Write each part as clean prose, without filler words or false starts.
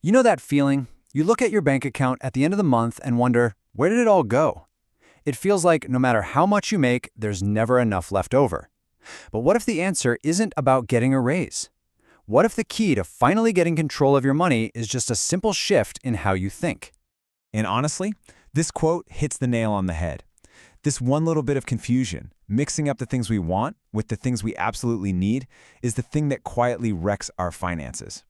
You know that feeling? You look at your bank account at the end of the month and wonder, where did it all go? It feels like no matter how much you make, there's never enough left over. But what if the answer isn't about getting a raise? What if the key to finally getting control of your money is just a simple shift in how you think? And honestly, this quote hits the nail on the head. This one little bit of confusion, mixing up the things we want with the things we absolutely need, is the thing that quietly wrecks our finances.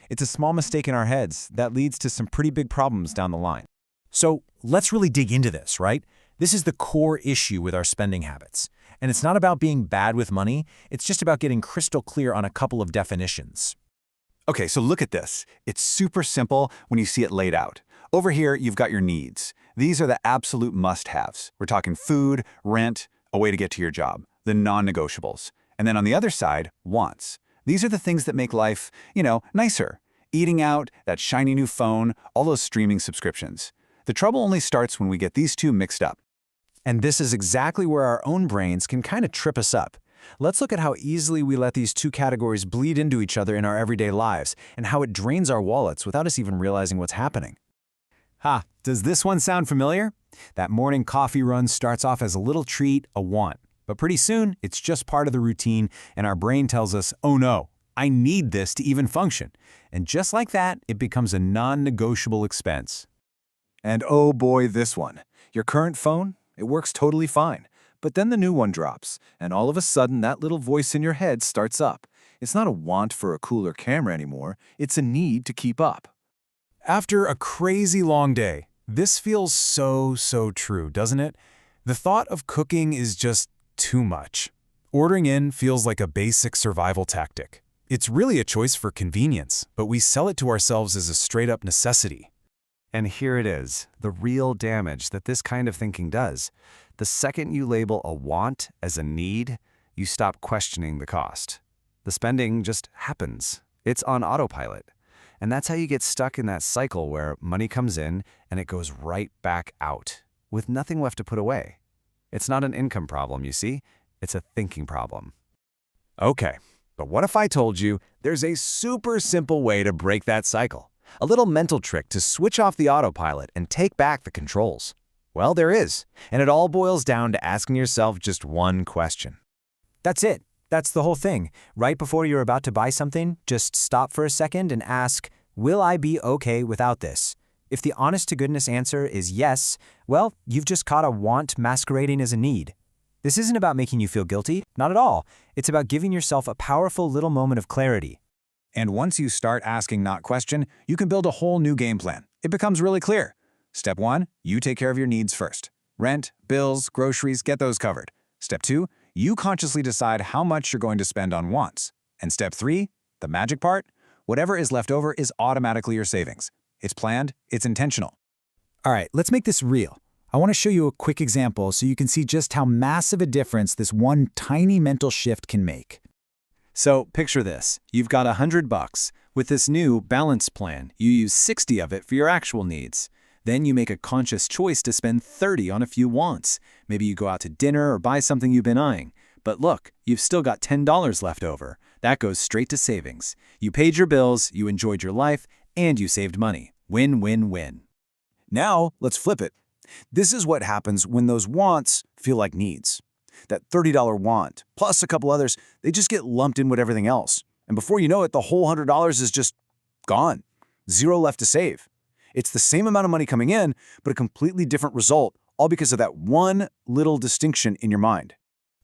It's a small mistake in our heads that leads to some pretty big problems down the line. So let's really dig into this, right? This is the core issue with our spending habits. And it's not about being bad with money, it's just about getting crystal clear on a couple of definitions. Okay, so look at this. It's super simple when you see it laid out. Over here, you've got your needs. These are the absolute must-haves. We're talking food, rent, a way to get to your job, the non-negotiables. And then on the other side, wants. These are the things that make life, nicer. Eating out, that shiny new phone, all those streaming subscriptions. The trouble only starts when we get these two mixed up. And this is exactly where our own brains can kind of trip us up. Let's look at how easily we let these two categories bleed into each other in our everyday lives, and how it drains our wallets without us even realizing what's happening. Does this one sound familiar? That morning coffee run starts off as a little treat, a want. But pretty soon, it's just part of the routine, and our brain tells us, oh no, I need this to even function. And just like that, it becomes a non-negotiable expense. And oh boy, this one. Your current phone? It works totally fine. But then the new one drops, and all of a sudden that little voice in your head starts up. It's not a want for a cooler camera anymore, it's a need to keep up. After a crazy long day, this feels so true, doesn't it? The thought of cooking is just too much. Ordering in feels like a basic survival tactic. It's really a choice for convenience, but we sell it to ourselves as a straight-up necessity. And here it is, the real damage that this kind of thinking does. The second you label a want as a need, you stop questioning the cost. The spending just happens. It's on autopilot. And that's how you get stuck in that cycle where money comes in and it goes right back out, with nothing left to put away. It's not an income problem, you see. It's a thinking problem. Okay, but what if I told you there's a super simple way to break that cycle? A little mental trick to switch off the autopilot and take back the controls. Well, there is, and it all boils down to asking yourself just one question. That's it. That's the whole thing. Right before you're about to buy something, just stop for a second and ask, will I be okay without this? If the honest-to-goodness answer is yes, well, you've just caught a want masquerading as a need. This isn't about making you feel guilty, not at all. It's about giving yourself a powerful little moment of clarity. And once you start asking, not question, you can build a whole new game plan. It becomes really clear. Step 1, you take care of your needs first. Rent, bills, groceries, get those covered. Step 2, you consciously decide how much you're going to spend on wants. And step 3, the magic part, whatever is left over is automatically your savings. It's planned, it's intentional. All right, let's make this real. I want to show you a quick example so you can see just how massive a difference this one tiny mental shift can make. So picture this. You've got $100. With this new balance plan, you use 60 of it for your actual needs. Then you make a conscious choice to spend 30 on a few wants. Maybe you go out to dinner or buy something you've been eyeing. But look, you've still got $10 left over. That goes straight to savings. You paid your bills, you enjoyed your life, and you saved money. Win, win, win. Now, let's flip it. This is what happens when those wants feel like needs. That $30 want, plus a couple others, they just get lumped in with everything else. And before you know it, the whole $100 is just gone. Zero left to save. It's the same amount of money coming in, but a completely different result, all because of that one little distinction in your mind.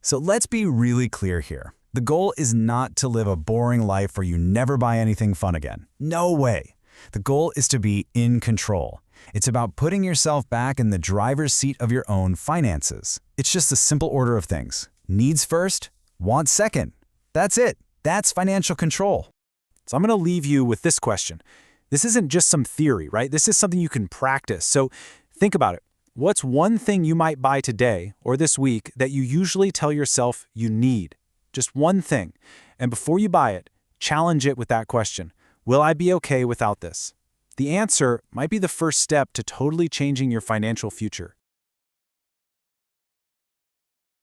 So let's be really clear here. The goal is not to live a boring life where you never buy anything fun again. No way. The goal is to be in control. It's about putting yourself back in the driver's seat of your own finances. It's just a simple order of things. Needs first, wants second. That's it. That's financial control. So I'm going to leave you with this question. This isn't just some theory, right? This is something you can practice. So think about it. What's one thing you might buy today or this week that you usually tell yourself you need? Just one thing. And before you buy it, challenge it with that question. Will I be okay without this? The answer might be the first step to totally changing your financial future.